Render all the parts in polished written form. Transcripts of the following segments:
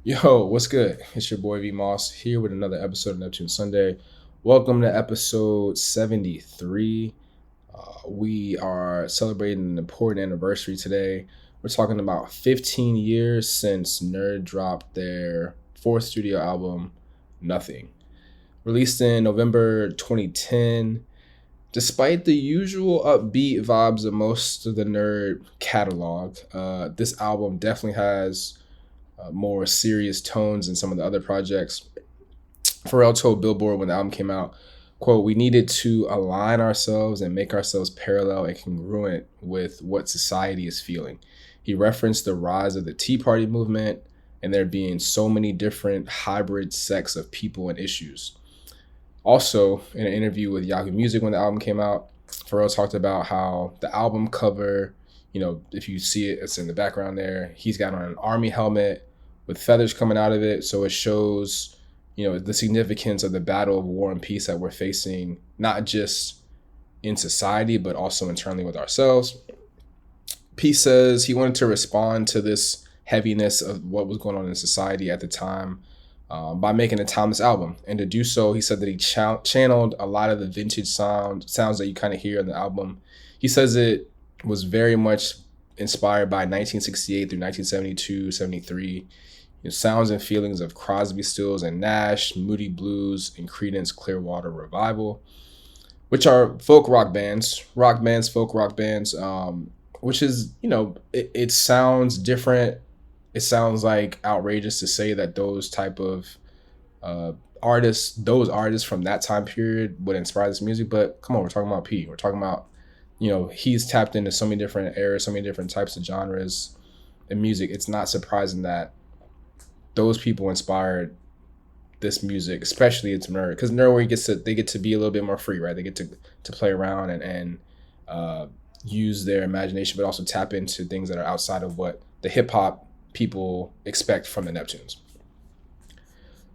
Yo, what's good? It's your boy V Moss here with another episode of Neptunes Sunday. Welcome to episode 73. We are celebrating an important anniversary today. We're talking about 15 years since N.E.R.D dropped their fourth studio album, Nothing. Released in November 2010. Despite the usual upbeat vibes of most of the N.E.R.D catalog, this album definitely has more serious tones than some of the other projects. Pharrell told Billboard when the album came out, quote, "We needed to align ourselves and make ourselves parallel and congruent with what society is feeling." He referenced the rise of the Tea Party movement and there being so many different hybrid sects of people and issues. Also, in an interview with Yahoo Music when the album came out, Pharrell talked about how the album cover, if you see it, it's in the background there. He's got on an army helmet with feathers coming out of it. So it shows, the significance of the battle of war and peace that we're facing, not just in society, but also internally with ourselves. P says he wanted to respond to this heaviness of what was going on in society at the time by making a timeless album. And to do so, he said that he channeled a lot of the vintage sounds that you kind of hear on the album. He says it was very much inspired by 1968 through 1972, 73. Sounds and feelings of Crosby, Stills and Nash, Moody Blues, and Creedence Clearwater Revival, which are folk rock bands, folk rock bands, which is, it sounds different. It sounds like outrageous to say that those type of those artists from that time period would inspire this music. But come on, we're talking about P. We're talking about, he's tapped into so many different eras, so many different types of genres in music. It's not surprising that those people inspired this music, especially it's N.E.R.D, because N.E.R.D they get to be a little bit more free, right? They get to play around and use their imagination, but also tap into things that are outside of what the hip hop people expect from the Neptunes.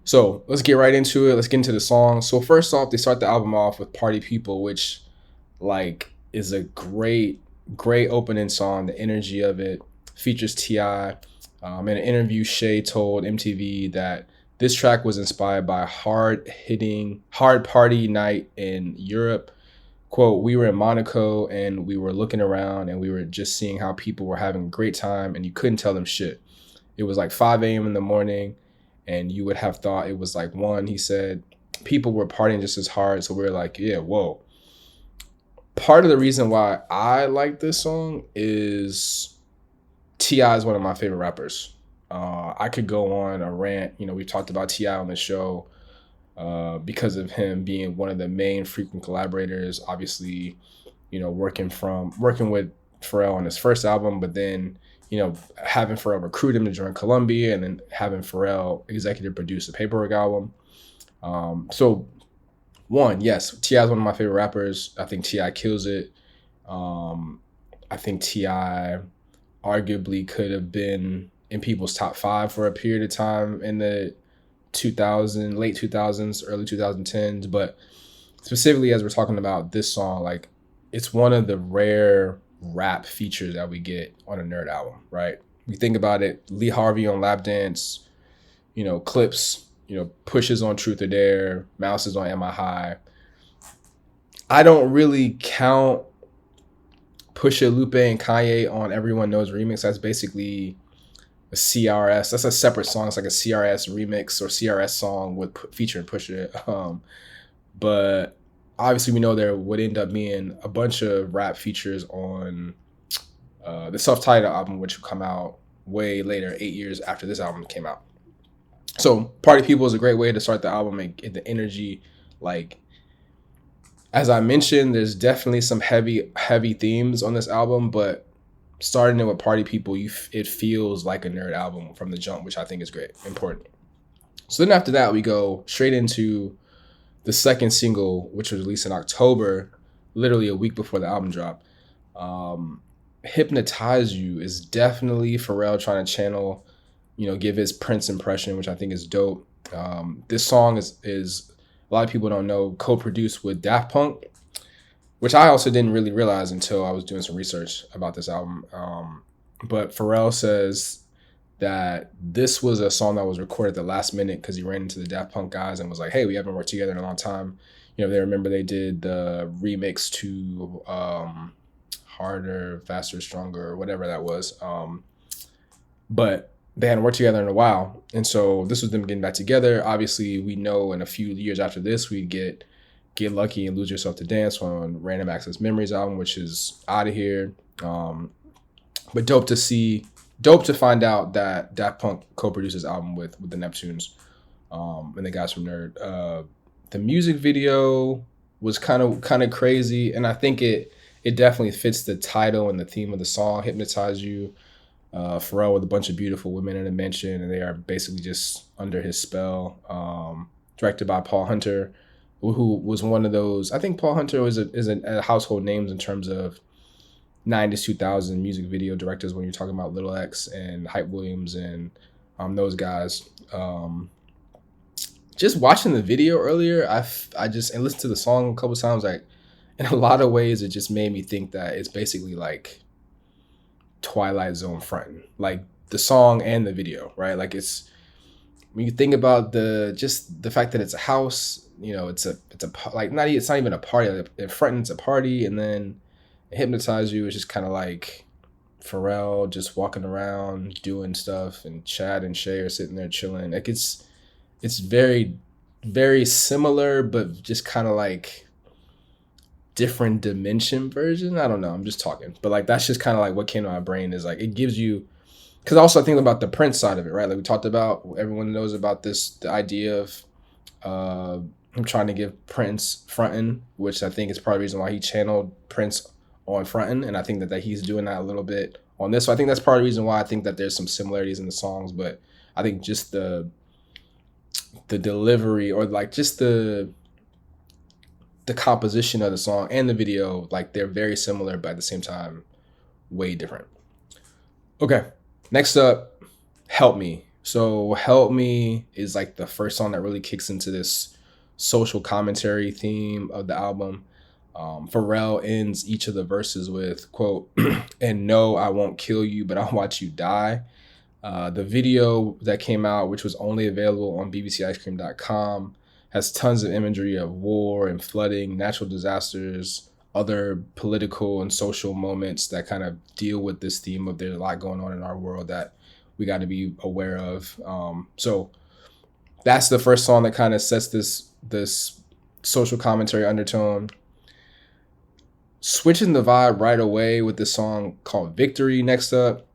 So let's get right into it. Let's get into the song. So first off, they start the album off with "Party People," which is a great opening song. The energy of it features T.I. In an interview, Shay told MTV that this track was inspired by hard party night in Europe. Quote, "We were in Monaco and we were looking around and we were just seeing how people were having a great time and you couldn't tell them shit. It was like 5 a.m. in the morning and you would have thought it was like 1," he said. "People were partying just as hard. So we were like, yeah, whoa." Part of the reason why I like this song is T.I. is one of my favorite rappers. I could go on a rant. We've talked about T.I. on the show because of him being one of the main frequent collaborators. Obviously, working with Pharrell on his first album, but then, having Pharrell recruit him to join Columbia and then having Pharrell executive produce the Paperwork album. So, yes, T.I. is one of my favorite rappers. I think T.I. kills it. I think T.I. arguably could have been in people's top 5 for a period of time in the late 2000s, early 2010s. But specifically, as we're talking about this song, it's one of the rare rap features that we get on a N.E.R.D album, right? We think about it, Lee Harvey on Lap Dance, Clips, Pushes on Truth or Dare, Mouse is on Am I High. I don't really count Pusha, Lupe, and Kanye on Everyone Knows remix. That's basically a CRS. That's a separate song. It's like a CRS remix or CRS song with featuring Pusha. But obviously we know there would end up being a bunch of rap features on the self-titled album, which will come out way later, 8 years after this album came out. So Party People is a great way to start the album and get the energy. As I mentioned, there's definitely some heavy themes on this album, but starting it with Party People, it feels like a N.E.R.D album from the jump, which I think is great, important. So then after that, we go straight into the second single, which was released in October, literally a week before the album dropped. "Hypnotize You" is definitely Pharrell trying to channel, give his Prince impression, which I think is dope. This song is a lot of people don't know, co-produced with Daft Punk, which I also didn't really realize until I was doing some research about this album. But Pharrell says that this was a song that was recorded at the last minute because he ran into the Daft Punk guys and was like, hey, we haven't worked together in a long time. You know, they remember they did the remix to Harder, Faster, Stronger, or whatever that was. But they hadn't worked together in a while. And so this was them getting back together. Obviously, we know in a few years after this, we'd get Lucky and Lose Yourself to Dance on Random Access Memories album, which is out of here. But dope to find out that Daft Punk co-produced this album with the Neptunes and the guys from N.E.R.D. The music video was kind of crazy, and I think it definitely fits the title and the theme of the song, Hypnotize U. Pharrell with a bunch of beautiful women in a mansion, and they are basically just under his spell. Directed by Paul Hunter, who was one of those. I think Paul Hunter is a household names in terms of 90s, 2000 music video directors when you're talking about Little X and Hype Williams and those guys. Just watching the video earlier, I just listened to the song a couple times. Like, in a lot of ways, it just made me think that it's basically like Twilight Zone fronting, like the song and the video, right? Like, it's when you think about the fact that it's a house, you know, it's like it's not even a party. Like, fronting's a party, and then Hypnotize You is just kind of like Pharrell just walking around doing stuff, and Chad and Shay are sitting there chilling. Like, it's very, very similar, but just kind of like different dimension version. I don't know. I'm just talking, but like that's just kind of like what came to my brain is like it gives you, because also I think about the Prince side of it, right? Like we talked about, everyone knows about this, the idea of him trying to give Prince frontin', which I think is part of the reason why he channeled Prince on frontin', and I think that he's doing that a little bit on this. So I think that's part of the reason why I think that there's some similarities in the songs, but I think just the delivery, or like just the composition of the song and the video, like they're very similar, but at the same time, way different. Okay, next up, Help Me. So Help Me is like the first song that really kicks into this social commentary theme of the album. Pharrell ends each of the verses with, quote, and no, I won't kill you, but I'll watch you die. The video that came out, which was only available on bbcicecream.com, has tons of imagery of war and flooding, natural disasters, other political and social moments that kind of deal with this theme of there's a lot going on in our world that we got to be aware of. So that's the first song that kind of sets this social commentary undertone. Switching the vibe right away with this song called Victory next up.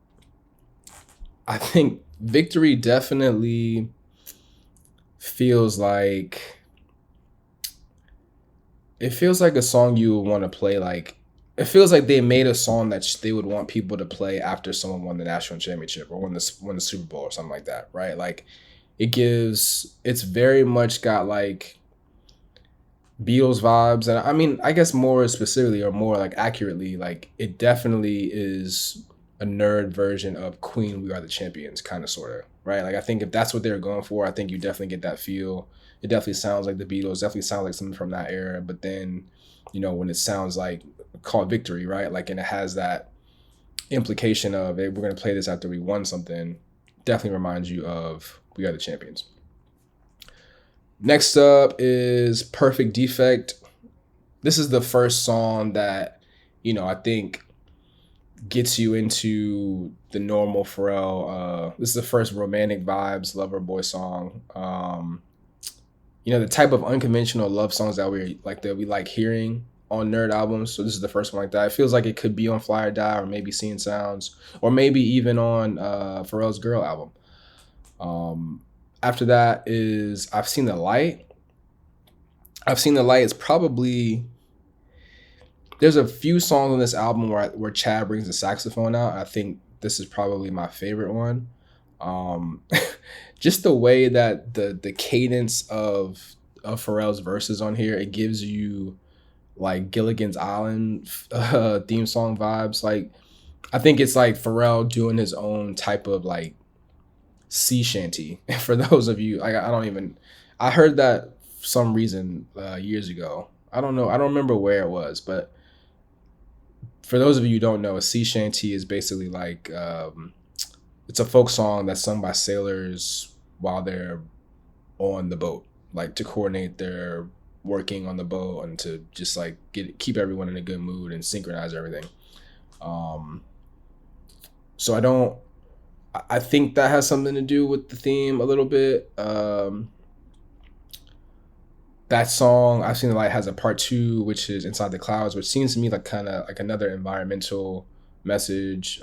I think Victory definitely feels like a song you would want to play. Like, it feels like they made a song that they would want people to play after someone won the national championship or won the Super Bowl or something like that, right? Like, it's very much got like Beatles vibes, and I mean, I guess more specifically or more like accurately, like it definitely is a N.E.R.D version of Queen, We Are the Champions, kind of, sort of, right? Like, I think if that's what they're going for, I think you definitely get that feel. It definitely sounds like the Beatles, definitely sounds like something from that era. But then, you know, when it sounds like called Victory, right? Like, and it has that implication of, hey, we're going to play this after we won something, definitely reminds you of We Are the Champions. Next up is Perfect Defect. This is the first song that, you know, I think gets you into the normal Pharrell. This is the first romantic vibes lover boy song. You know, the type of unconventional love songs that we like hearing on N.E.R.D albums. So this is the first one like that. It feels like it could be on Fly or Die, or maybe Seeing Sounds, or maybe even on Pharrell's Girl album. After that is I've Seen the Light. I've Seen the Light is probably, there's a few songs on this album where Chad brings the saxophone out. I think this is probably my favorite one. Just the way that the cadence of Pharrell's verses on here, it gives you like Gilligan's Island theme song vibes. Like, I think it's like Pharrell doing his own type of like sea shanty. For those of you, I heard that for some reason years ago. I don't know. I don't remember where it was, but for those of you who don't know, a sea shanty is basically like it's a folk song that's sung by sailors while they're on the boat, like to coordinate their working on the boat and to just like keep everyone in a good mood and synchronize everything. Um, so I think that has something to do with the theme a little bit. That song I've Seen the Light has a part two, which is Inside the Clouds, which seems to me like kind of like another environmental message,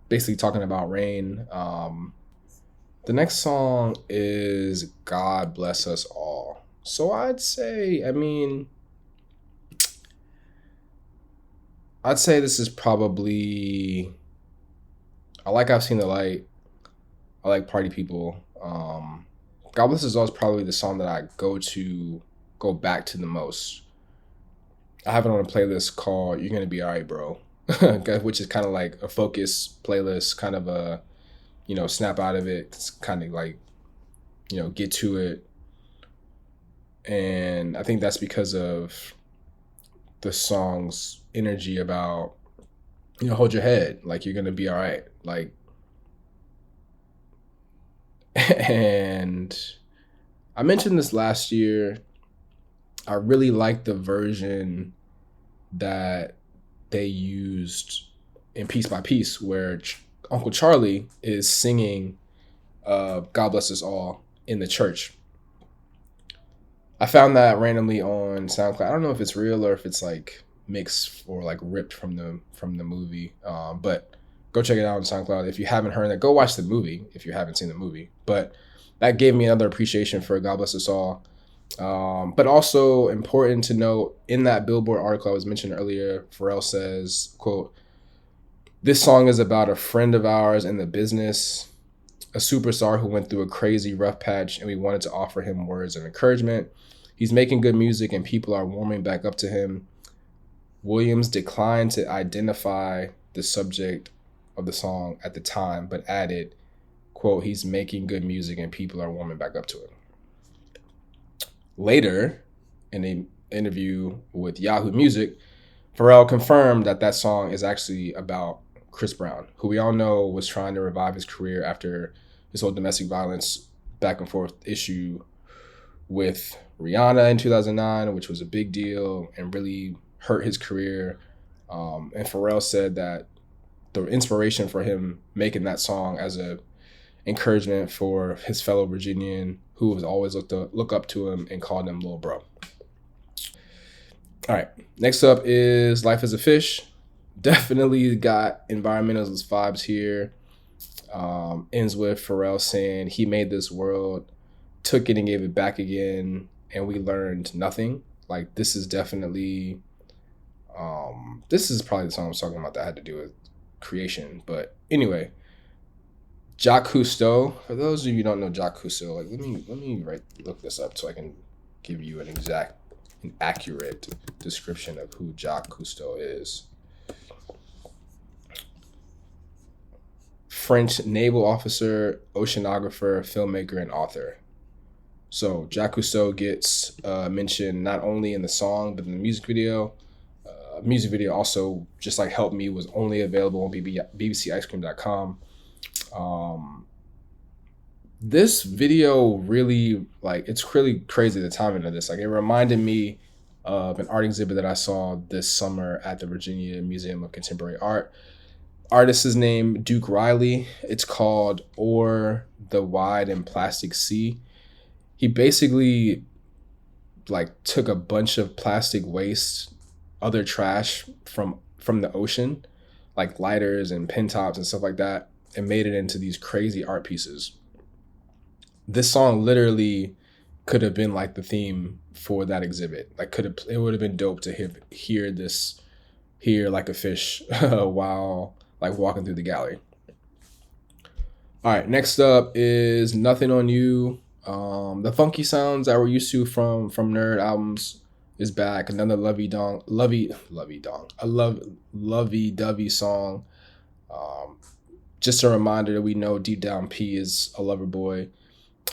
basically talking about rain. The next song is God Bless Us All. So I'd say this is probably, I like I've Seen the Light. I like Party People. God Bless Us All is probably the song that I go back to the most. I have it on a playlist called You're Gonna Be Alright, Bro, which is kind of like a focus playlist, kind of a, snap out of it. It's kind of like, get to it. And I think that's because of the song's energy about, hold your head, like you're gonna be all right. Like, and I mentioned this last year. I really like the version that they used in Piece by Piece, where Uncle Charlie is singing God Bless Us All in the church. I found that randomly on SoundCloud. I don't know if it's real or if it's like mixed or like ripped from the movie. But go check it out on SoundCloud. If you haven't heard it, go watch the movie if you haven't seen the movie. But that gave me another appreciation for God Bless Us All. But also important to note, in that Billboard article I was mentioned earlier, Pharrell says, quote, "This song is about a friend of ours in the business, a superstar who went through a crazy rough patch, and we wanted to offer him words of encouragement. He's making good music and people are warming back up to him." Williams declined to identify the subject of the song at the time, but added, quote, "He's making good music and people are warming back up to him." Later, in an interview with Yahoo Music, Pharrell confirmed that that song is actually about Chris Brown, who we all know was trying to revive his career after his whole domestic violence back and forth issue with Rihanna in 2009, which was a big deal and really hurt his career. And Pharrell said that the inspiration for him making that song as a encouragement for his fellow Virginian who was always look up to him and called him Lil Bro. All right, next up is Life as a Fish. Definitely got environmentalist vibes here. Ends with Pharrell saying he made this world, took it and gave it back again, and we learned nothing. Like, this is definitely, this is probably the song I was talking about that had to do with creation. But anyway, Jacques Cousteau. For those of you who don't know Jacques Cousteau, like let me look this up so I can give you an accurate description of who Jacques Cousteau is. French naval officer, oceanographer, filmmaker, and author. So Jacques Cousteau gets mentioned not only in the song but in the music video. Music video also, just like Help Me, was only available on bbcicecream.com. This video really, like, it's really crazy the timing of this. Like, it reminded me of an art exhibit that I saw this summer at the Virginia Museum of Contemporary Art. Artist is named Duke Riley. It's called O'er the Wide and Plastic Sea. He basically like took a bunch of plastic waste, other trash from the ocean, like lighters and pen tops and stuff like that, and made it into these crazy art pieces. This song literally could have been like the theme for that exhibit. Like, it would have been dope to hear this here like a fish while like walking through the gallery. All right, next up is Nothing on You. The funky sounds that we're used to from N.E.R.D albums is back. Another lovey-dovey song. Just a reminder that we know deep down P is a lover boy.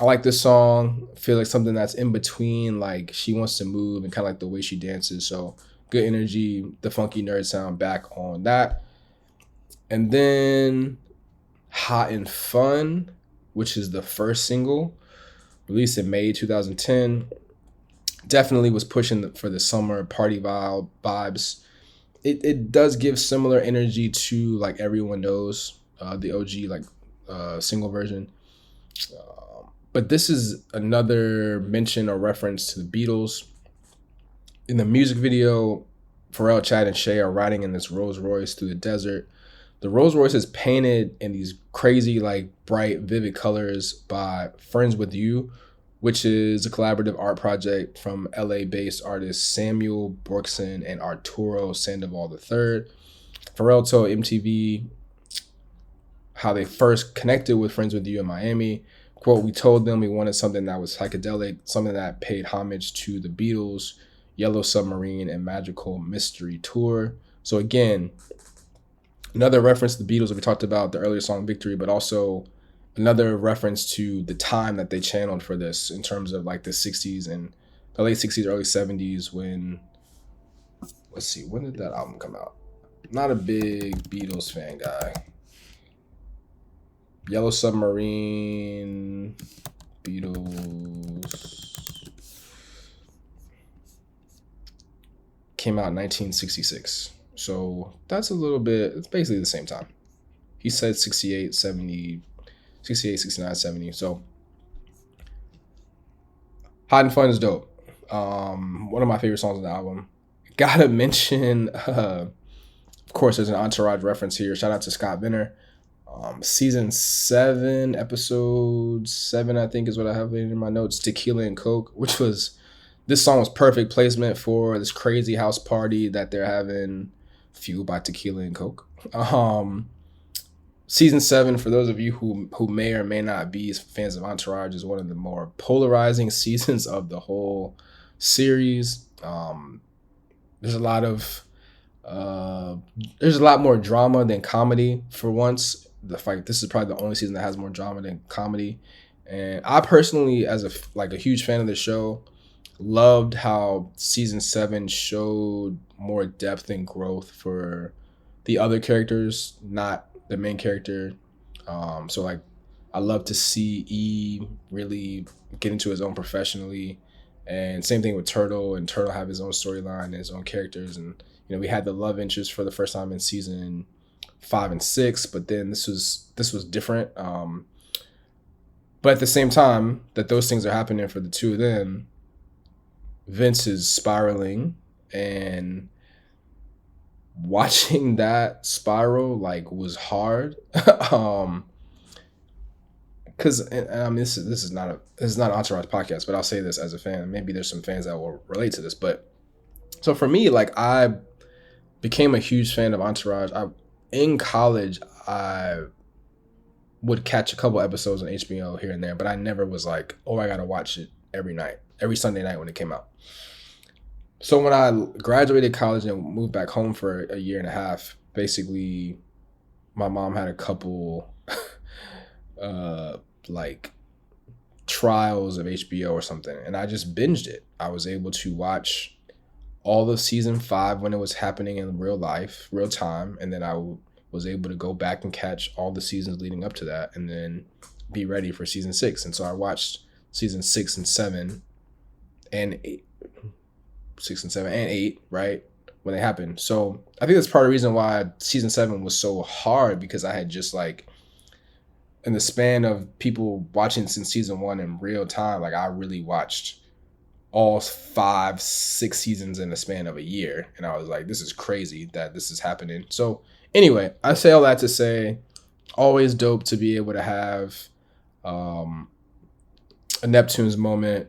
I like this song. I feel like something that's in between, like she wants to move and kind of like the way she dances. So good energy, the funky N.E.R.D sound back on that. And then Hot and Fun, which is the first single, released in May 2010. Definitely was pushing for the summer party vibes. It does give similar energy to like Everyone Knows, the OG single version. But this is another mention or reference to the Beatles. In the music video, Pharrell, Chad, and Shay are riding in this Rolls Royce through the desert. The Rolls Royce is painted in these crazy, like bright, vivid colors by Friends With You, which is a collaborative art project from LA-based artists Samuel Borkson and Arturo Sandoval III. Pharrell told MTV how they first connected with Friends With You in Miami. Quote, "We told them we wanted something that was psychedelic, something that paid homage to the Beatles, Yellow Submarine, and Magical Mystery Tour." So again, another reference to the Beatles that we talked about, the earlier song Victory, but also another reference to the time that they channeled for this in terms of like the 60s and the late 60s, early 70s when, let's see, when did that album come out? Not a big Beatles fan guy. Yellow Submarine, Beatles, came out in 1966. So that's a little bit, it's basically the same time. He said 68, 70, 68, 69, 70. So Hot and Fun is dope. One of my favorite songs on the album. Gotta mention, of course, there's an Entourage reference here. Shout out to Scott Venner. Season 7, episode 7, I think is what I have in my notes. Tequila and Coke, which was, this song was perfect placement for this crazy house party that they're having, fueled by tequila and Coke. Season 7, for those of you who may or may not be fans of Entourage, is one of the more polarizing seasons of the whole series. There's a lot more drama than comedy for once. This is probably the only season that has more drama than comedy. And I personally, as a huge fan of the show, loved how season 7 showed more depth and growth for the other characters, not the main character. So like, I love to see E really get into his own professionally, and same thing with Turtle. And Turtle have his own storyline and his own characters. And we had the love interest for the first time in season 5 and 6, but then this was different. But at the same time that those things are happening for the two of them, Vince is spiraling, and watching that spiral was hard. Because I mean, this is not an Entourage podcast, but I'll say this as a fan. Maybe there's some fans that will relate to this, but so for me, I became a huge fan of Entourage. In college, I would catch a couple episodes on HBO here and there, but I never was like, oh, I gotta watch it every Sunday night when it came out. So when I graduated college and moved back home for a year and a half, basically my mom had a couple trials of HBO or something, and I just binged it. I was able to watch all of season 5 when it was happening in real time, and then I was able to go back and catch all the seasons leading up to that, and then be ready for season 6. And so I watched season 6 and 7 and 8, 6 and 7 and 8, right, when they happened. So I think that's part of the reason why season 7 was so hard, because I had just in the span of people watching since season 1 in real time, I really watched all 5, 6 seasons in the span of a year. And I was like, this is crazy that this is happening. So anyway, I say all that to say, always dope to be able to have a Neptunes moment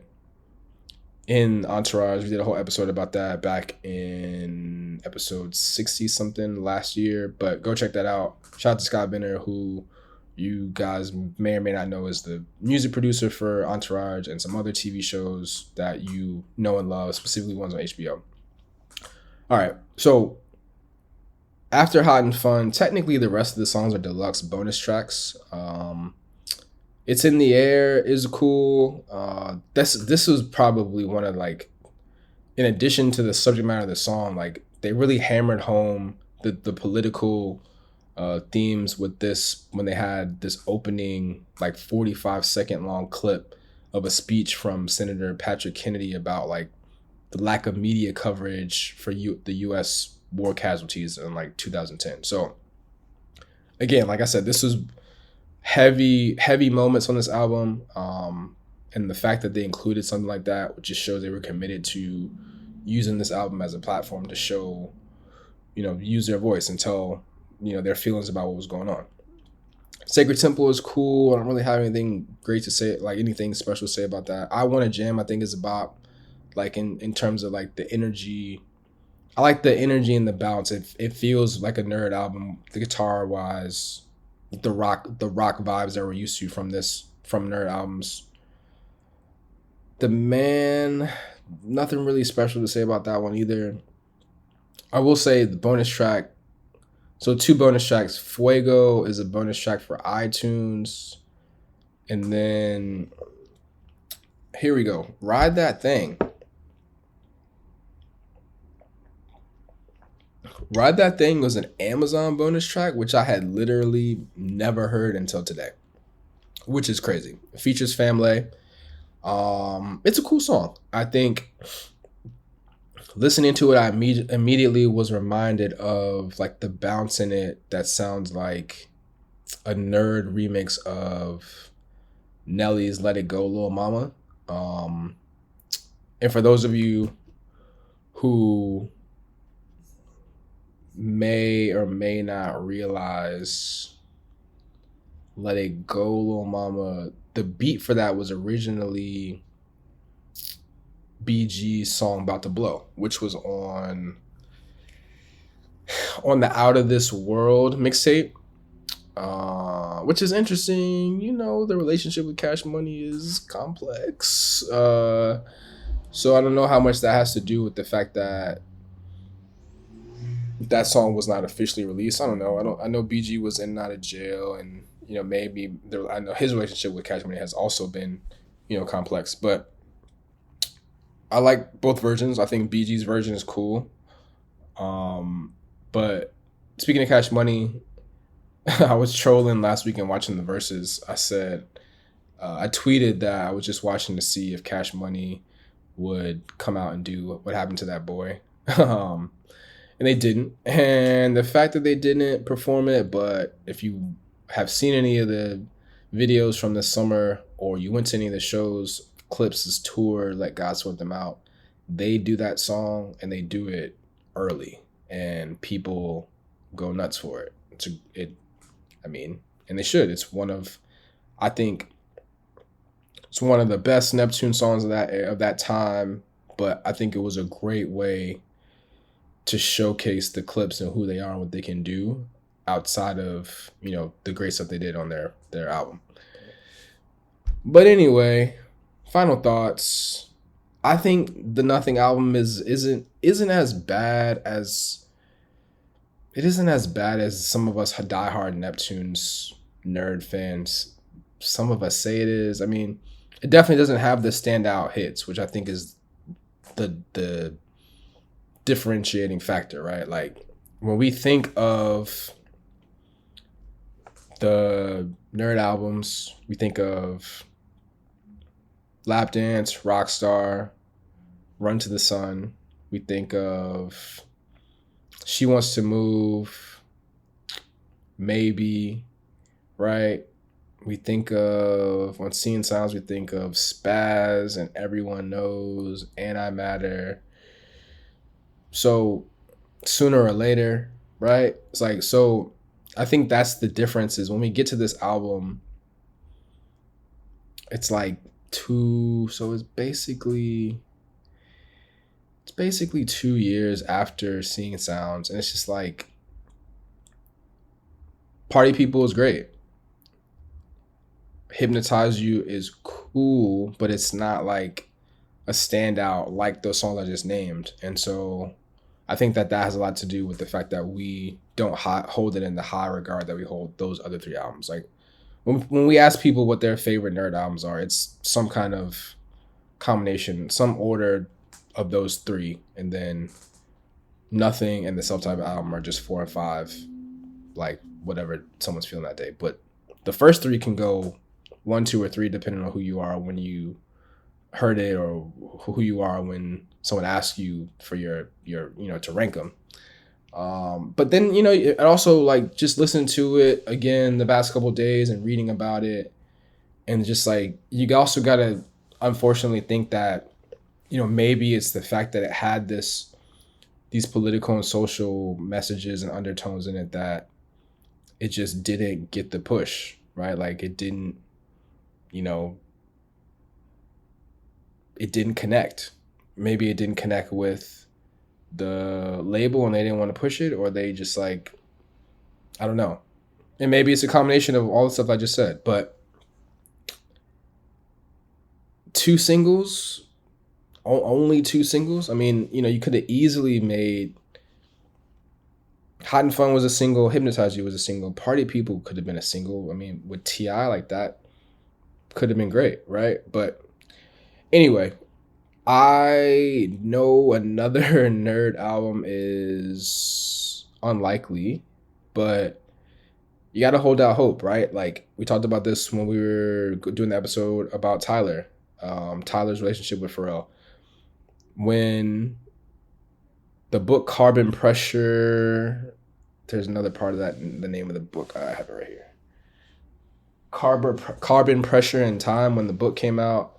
in Entourage. We did a whole episode about that back in episode 60 something last year, but go check that out. Shout out to Scott Benner, who you guys may or may not know is the music producer for Entourage and some other TV shows that you know and love, specifically ones on HBO. All right, so after Hot and Fun, technically the rest of the songs are deluxe bonus tracks. It's in the Air is cool. This was probably one of in addition to the subject matter of the song, they really hammered home the political themes with this when they had this opening like 45-second long clip of a speech from Senator Patrick Kennedy about like the lack of media coverage for the U.S. war casualties in like 2010. So again, like I said, this was heavy moments on this album, and the fact that they included something like that just shows they were committed to using this album as a platform to show, use their voice and tell, their feelings about what was going on. Sacred Temple is cool. I don't really have anything great to say, like anything special to say about that. I Want to Jam, I think, is about like in terms of like the energy. I like the energy and the balance. It feels like a N.E.R.D album, the guitar wise, the rock vibes that we're used to from N.E.R.D albums. The Man, nothing really special to say about that one either. I will say the bonus track. So 2 bonus tracks. Fuego is a bonus track for iTunes. And then here we go. Ride That Thing. Ride That Thing was an Amazon bonus track, which I had literally never heard until today, which is crazy. It features FamLay. It's a cool song. I think listening to it, I immediately was reminded of like the bounce in it that sounds like a N.E.R.D remix of Nelly's Let It Go, Lil Mama. And for those of you who may or may not realize, Let It Go, Lil Mama, the beat for that was originally BG's song About to Blow, which was on the Out of This World mixtape, which is interesting. The relationship with Cash Money is complex. So I don't know how much that has to do with the fact that that song was not officially released. I don't know. I know BG was in and out of jail, and maybe I know his relationship with Cash Money has also been complex, but I like both versions. I think BG's version is cool. But speaking of Cash Money, I was trolling last week and watching the verses. I said, I tweeted that I was just watching to see if Cash Money would come out and do What Happened to That Boy. And they didn't. And the fact that they didn't perform it, but if you have seen any of the videos from this summer or you went to any of the shows, Clips' tour, Let God Sort Them Out, they do that song and they do it early and people go nuts for it. And they should. I think it's one of the best Neptune songs of that time, but I think it was a great way to showcase the Clips and who they are and what they can do outside of, the great stuff they did on their album. But anyway, final thoughts. I think the Nothing album isn't as bad as some of us diehard Neptunes N.E.R.D fans. Some of us say it is. I mean, it definitely doesn't have the standout hits, which I think is the differentiating factor, right? Like when we think of the N.E.R.D albums, we think of Lap Dance, Rockstar, Run to the Sun. We think of She Wants to Move, Maybe, right? We think of, on Seeing Sounds, we think of Spaz and Everyone Knows, Antimatter. So Sooner or Later, right? It's like, so I think that's the difference is when we get to this album, it's like it's basically 2 years after Seeing Sounds, and it's just like Party People is great. Hypnotize You is cool, but it's not like a standout like those songs I just named. And so I think that has a lot to do with the fact that we don't hold it in the high regard that we hold those other 3 albums. Like when we ask people what their favorite N.E.R.D albums are, it's some kind of combination, some order of those 3, and then Nothing and the Self-Titled album are just 4 and 5, like whatever someone's feeling that day. But the first three can go 1, 2, or 3, depending on who you are when you heard it, or who you are when someone asks you for your to rank them. But then, it also, like, just listening to it again the past couple of days and reading about it, and just like, you also gotta unfortunately think that, maybe it's the fact that it had these political and social messages and undertones in it that it just didn't get the push, right? Like, it didn't, it didn't connect. Maybe it didn't connect with the label and they didn't want to push it, or they just, like, I don't know. And maybe it's a combination of all the stuff I just said, but 2 singles, only 2 singles. I mean, you could have easily made Hot and Fun was a single, Hypnotize U was a single, Party People could have been a single. I mean, with T.I. like that, could have been great, right? But anyway, I know another N.E.R.D album is unlikely, but you got to hold out hope, right? Like, we talked about this when we were doing the episode about Tyler's relationship with Pharrell. When the book Carbon Pressure, there's another part of that in the name of the book. I have it right here. Carbon Pressure and Time, when the book came out,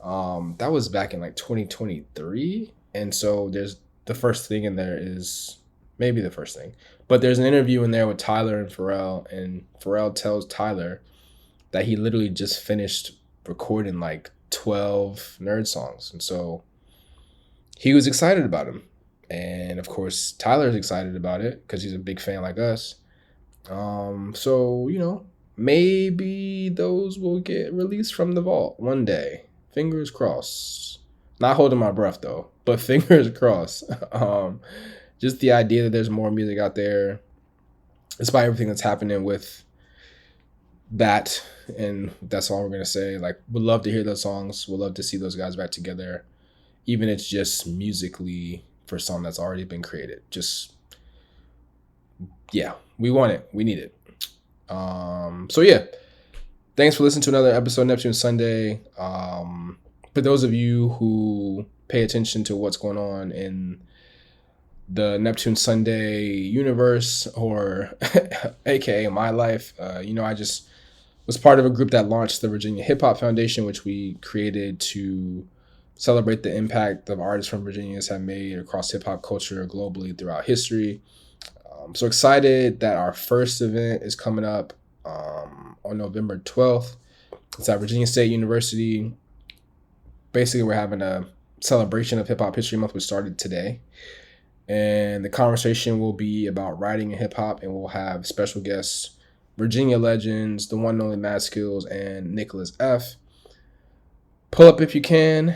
that was back in like 2023. And so there's the first thing in there is maybe the first thing, but there's an interview in there with Tyler and Pharrell tells Tyler that he literally just finished recording like 12 N.E.R.D songs. And so he was excited about him. And of course, Tyler's excited about it because he's a big fan like us. So, maybe those will get released from the vault one day. Fingers crossed. Not holding my breath though, but fingers crossed. Just the idea that there's more music out there, despite everything that's happening with that, and that's all we're gonna say. Like, would love to hear those songs. Would love to see those guys back together, even if it's just musically for something that's already been created. Just, yeah, we want it. We need it. So yeah, thanks for listening to another episode of Neptunes Sunday. For those of you who pay attention to what's going on in the Neptunes Sunday universe, or aka my life, I just was part of a group that launched the Virginia Hip Hop Foundation, which we created to celebrate the impact of artists from Virginia have made across hip hop culture globally throughout history. So excited that our first event is coming up on November 12th. It's at Virginia State University. Basically, we're having a celebration of Hip Hop History Month, which started today. And the conversation will be about writing in hip hop, and we'll have special guests, Virginia legends, the one and only Mad Skillz and Nickelus F. Pull up if you can.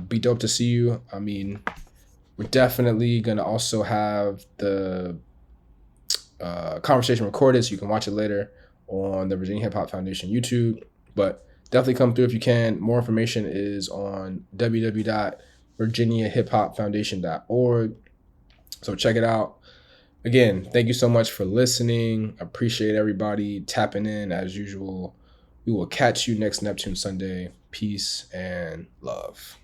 Be dope to see you. I mean, we're definitely going to also have the conversation recorded, so you can watch it later on the Virginia Hip Hop Foundation YouTube. But definitely come through if you can. More information is on www.virginiahiphopfoundation.org. So check it out. Again, thank you so much for listening. Appreciate everybody tapping in as usual. We will catch you next Neptune Sunday. Peace and love.